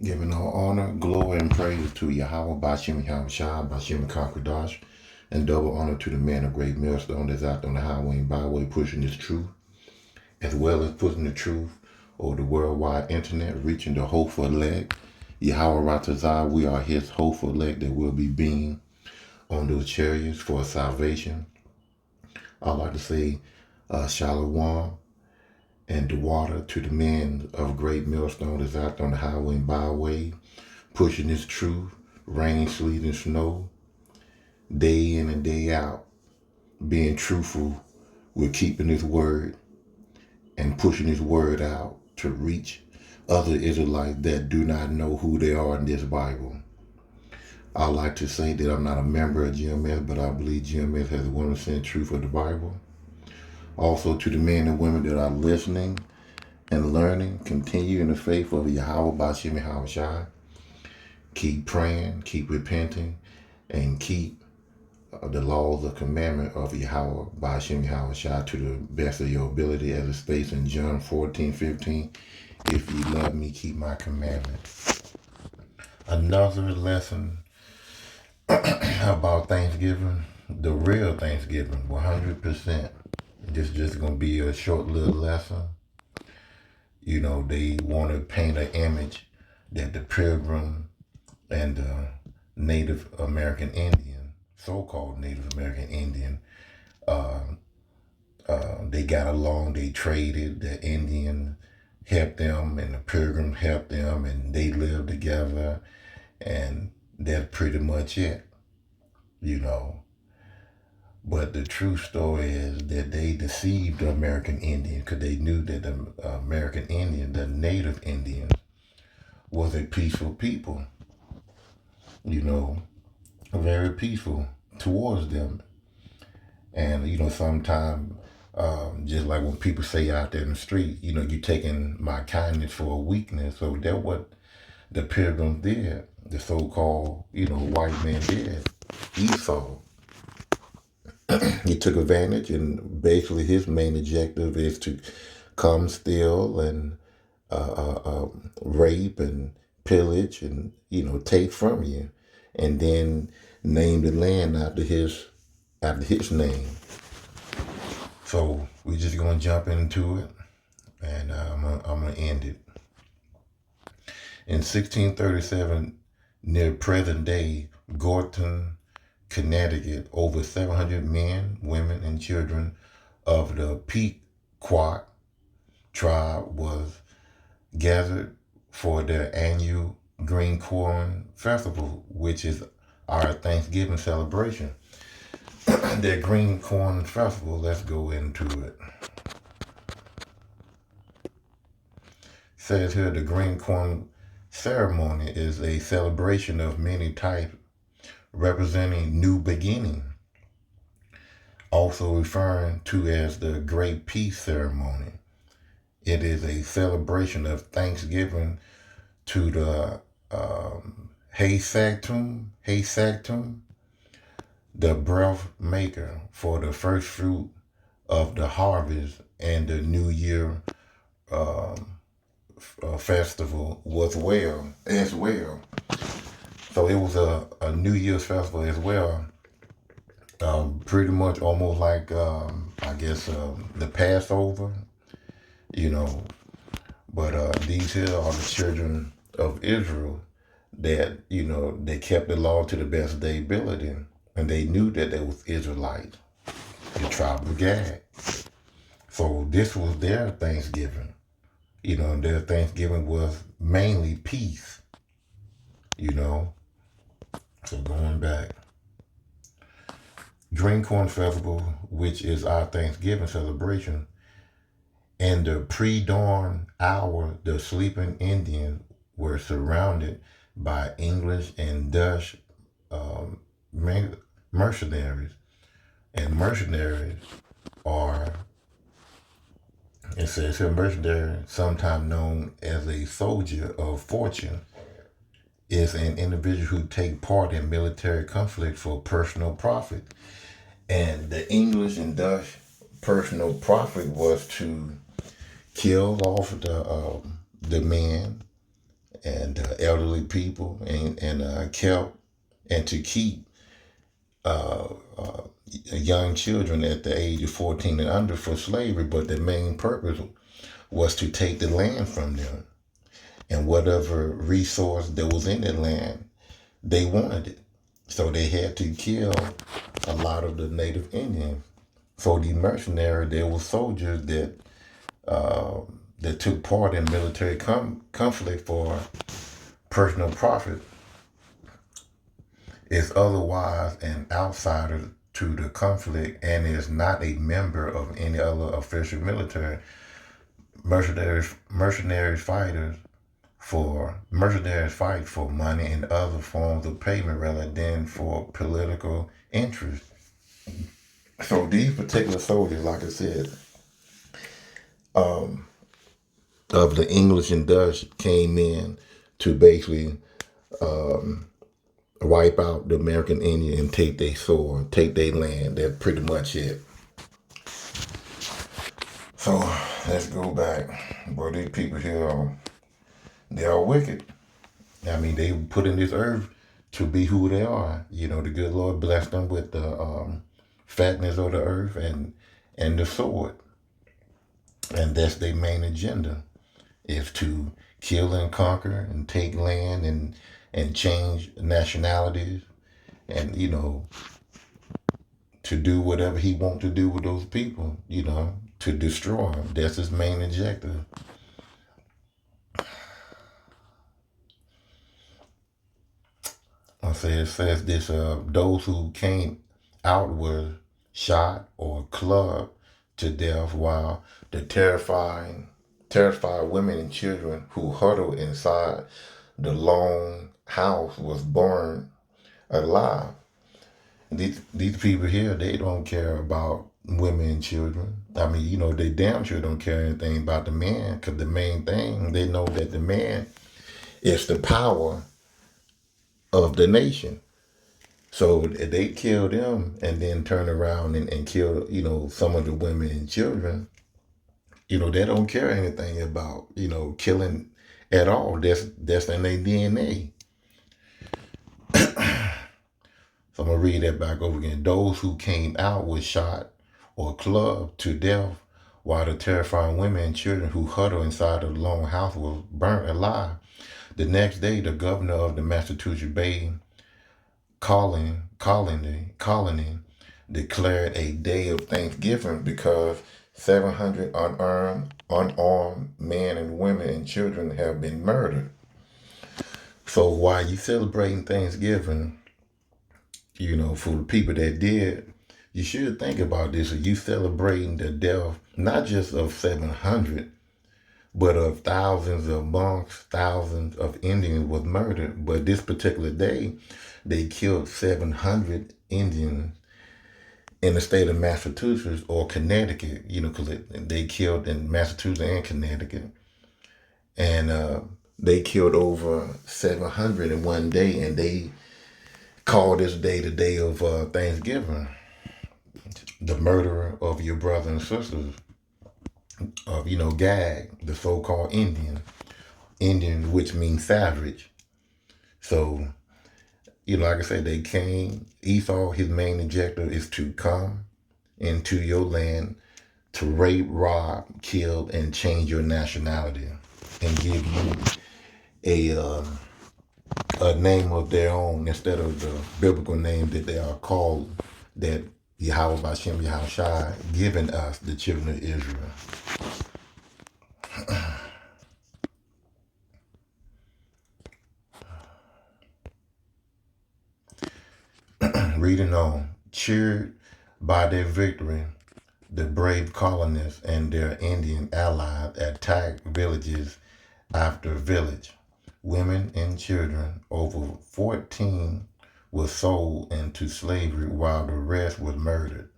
Giving all honor, glory, and praise to Yahweh, Bashim Yahushua, Bashim Kakradash, and double honor to the man of great millstone that's out on the highway and byway pushing this truth, as well as pushing the truth over the worldwide internet, reaching the hopeful elect. Yahweh Ratazah, we are his hopeful elect that will be being on those chariots for salvation. I'd like to say Shalom and the water to the men of great millstone that's out on the highway and byway, pushing this truth, rain, sleet, and snow, day in and day out, being truthful with keeping his word and pushing his word out to reach other Israelites that do not know who they are in this Bible. I like to say that I'm not a member of GMS, but I believe GMS has the 100% truth of the Bible. Also to the men and women that are listening and learning, continue in the faith of Yahweh Bashim Yahushua. Keep praying, keep repenting, and keep the laws of commandment of Yahweh Bashim Yahushua to the best of your ability, as it states in John 14:15. If you love me, keep my commandments. Another lesson about Thanksgiving, the real Thanksgiving, 100%. This is just going to be a short little lesson. You know, they want to paint an image that the Pilgrim and the Native American Indian, so-called Native American Indian, they got along, they traded, the Indian helped them and the Pilgrims helped them and they lived together, and that's pretty much it, you know. But the true story is that they deceived the American Indian because they knew that the American Indian, the Native Indians, was a peaceful people, you know, very peaceful towards them. And, you know, sometimes, just like when people say out there in the street, you know, you taking my kindness for a weakness. So that's what the Pilgrims did, the so-called, you know, white man did. Esau, he took advantage, and basically his main objective is to come, steal, and rape and pillage and, you know, take from you, and then name the land after his name. So we're just gonna jump into it, and I'm gonna end it. In 1637, near present day Gorton, Connecticut, over 700 men, women, and children of the Pequot tribe was gathered for their annual Green Corn Festival, which is our Thanksgiving celebration. Their Green Corn Festival, let's go into it. Says here the Green Corn ceremony is a celebration of many types representing new beginning, also referring to as the Great Peace Ceremony. It is a celebration of thanksgiving to the Haysacktum, the breath maker, for the first fruit of the harvest, and the New Year festival was as well. So it was a New Year's festival as well. Pretty much almost like, I guess, the Passover, you know. But these here are the children of Israel that, you know, they kept the law to the best of their ability. And they knew that they was Israelites, the tribe of Gad. So this was their Thanksgiving. You know, their Thanksgiving was mainly peace, you know. So going back, Green Corn Festival, which is our Thanksgiving celebration, in the pre-dawn hour, the sleeping Indians were surrounded by English and Dutch mercenaries. And mercenaries are, it says here, mercenary, sometimes known as a soldier of fortune, is an individual who take part in military conflict for personal profit. And the English and Dutch personal profit was to kill off the men and elderly people, and kept and to keep uh, uh, young children at the age of 14 and under for slavery. But the main purpose was to take the land from them, and whatever resource that was in the land, they wanted it. So they had to kill a lot of the native Indians. So the mercenaries, they were soldiers uh, that took part in military conflict for personal profit. Is otherwise an outsider to the conflict and is not a member of any other official military. Mercenaries fight for money and other forms of payment rather than for political interest. So these particular soldiers, like I said, um, of the English and Dutch came in to basically wipe out the American Indian and take their sword, take their land. That's pretty much it. So let's go back. Well, these people here, they are wicked. I mean, they put in this earth to be who they are. You know, the good Lord blessed them with the fatness of the earth and the sword. And that's their main agenda, is to kill and conquer and take land and change nationalities and, to do whatever he wants to do with those people, to destroy them. That's his main objective. It says this, those who came out were shot or clubbed to death, while the terrified women and children who huddled inside the lone house was burned alive. These people here, they don't care about women and children. I mean, they damn sure don't care anything about the man, because the main thing, they know that the man is the power of the nation. So they kill them and then turn around and kill, some of the women and children. They don't care anything about, killing at all. That's in their DNA. So I'm going to read that back over again. Those who came out were shot or clubbed to death, while the terrifying women and children who huddled inside the lone house were burnt alive. The next day, the governor of the Massachusetts Bay colony declared a day of thanksgiving because 700 unarmed men and women and children have been murdered. So while you celebrating Thanksgiving, for the people that did, you should think about this. Are you celebrating the death, not just of 700, but of thousands of monks, thousands of Indians was murdered. But this particular day, they killed 700 Indians in the state of Massachusetts or Connecticut, because they killed in Massachusetts and Connecticut. And they killed over 700 in one day, and they called this day the day of Thanksgiving. The murderer of your brothers and sisters, of, Gag, the so-called Indian, which means savage. So, like I said, they came. Esau, his main objective is to come into your land to rape, rob, kill, and change your nationality and give you a name of their own instead of the biblical name that they are called, that Yahweh Bashem Yahushai given us, the children of Israel. Reading on. Cheered by their victory, the brave colonists and their Indian allies attacked villages after village. Women and children, over 14, were sold into slavery while the rest was murdered.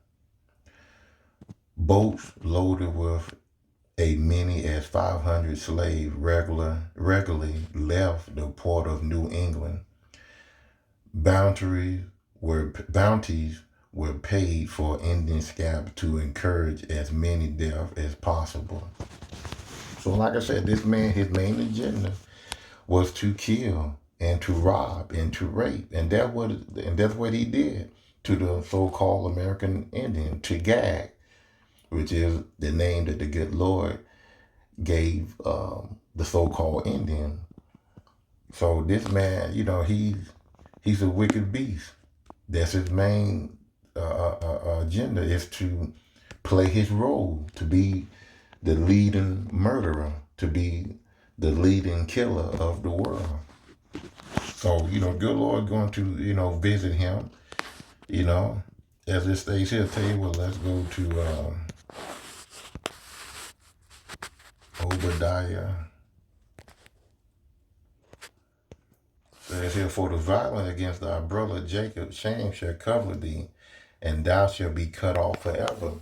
Boats loaded with as many as 500 slaves regularly left the port of New England. Bounties were paid for Indian scalps to encourage as many deaths as possible. So like I said, this man, his main agenda was to kill and to rob and to rape, and that's what he did to the so-called American Indian, to gag, which is the name that the good Lord gave the so-called Indian. So this man, he's a wicked beast. That's his main agenda, is to play his role, to be the leading murderer, to be the leading killer of the world. So, good Lord going to, visit him, as it states here. Tell you what, let's go to Obadiah. Says here, for the violence against thy brother Jacob, shame shall cover thee, and thou shalt be cut off forever.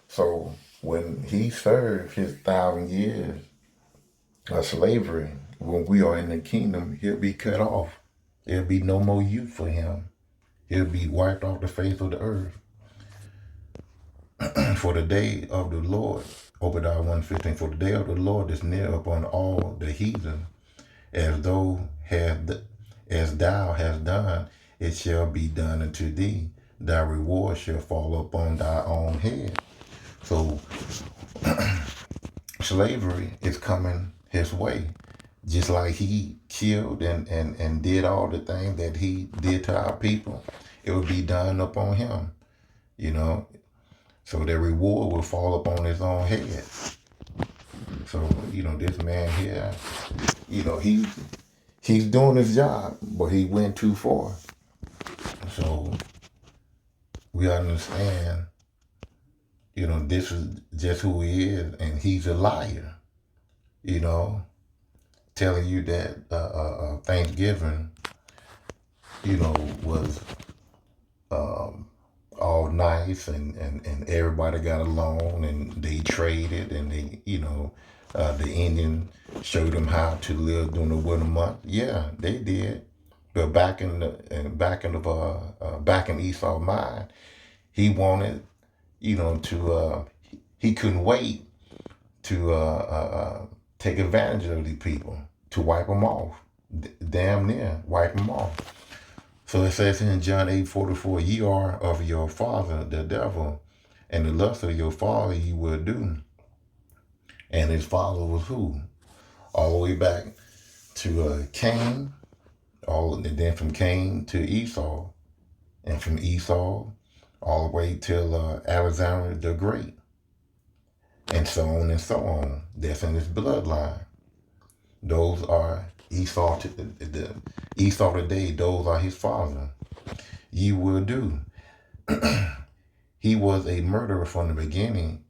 So when he served his 1,000 years of slavery, when we are in the kingdom, he'll be cut off. There'll be no more use for him. He'll be wiped off the face of the earth. For the day of the Lord, Obadiah 1:15, for the day of the Lord is near upon all the heathen, as thou hast done, it shall be done unto thee. Thy reward shall fall upon thy own head. So slavery is coming his way. Just like he killed and did all the things that he did to our people, it would be done upon him, So the reward will fall upon his own head. So, this man here, he's doing his job, but he went too far. So we understand, this is just who he is, and he's a liar, telling you that Thanksgiving, was all nice and everybody got along and they traded and they, the Indian showed them how to live during the winter month. Yeah, they did. But back in Esau's mind, he wanted, he couldn't wait to take advantage of these people, to wipe them off, damn near wipe them off. So it says in John 8:44, ye are of your father, the devil, and the lust of your father you will do. And his father was who? All the way back to Cain, and then from Cain to Esau, and from Esau all the way till Alexander the Great, and so on and so on. That's in his bloodline. Those are Esau today, those are his father. You will do. He was a murderer from the beginning,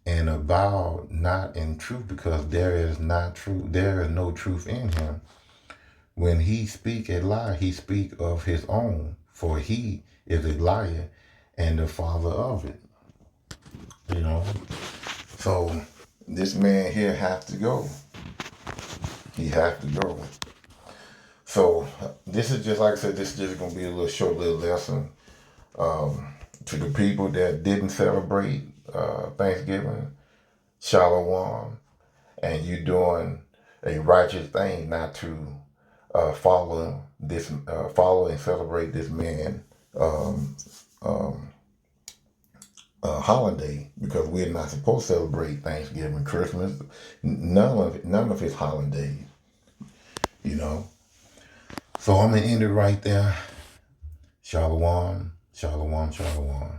and avowed not in truth, because there is no truth in him. When he speak a lie, he speak of his own, for he is a liar and the father of it. So this man here has to go. He has to go. So this is just, like I said, this is just going to be a short little lesson to the people that didn't celebrate Thanksgiving, Shalom, and you doing a righteous thing not to follow and celebrate this man holiday, because we're not supposed to celebrate Thanksgiving, Christmas, none of his holidays, So I'm gonna end it right there. Shalom, shalom, shalom.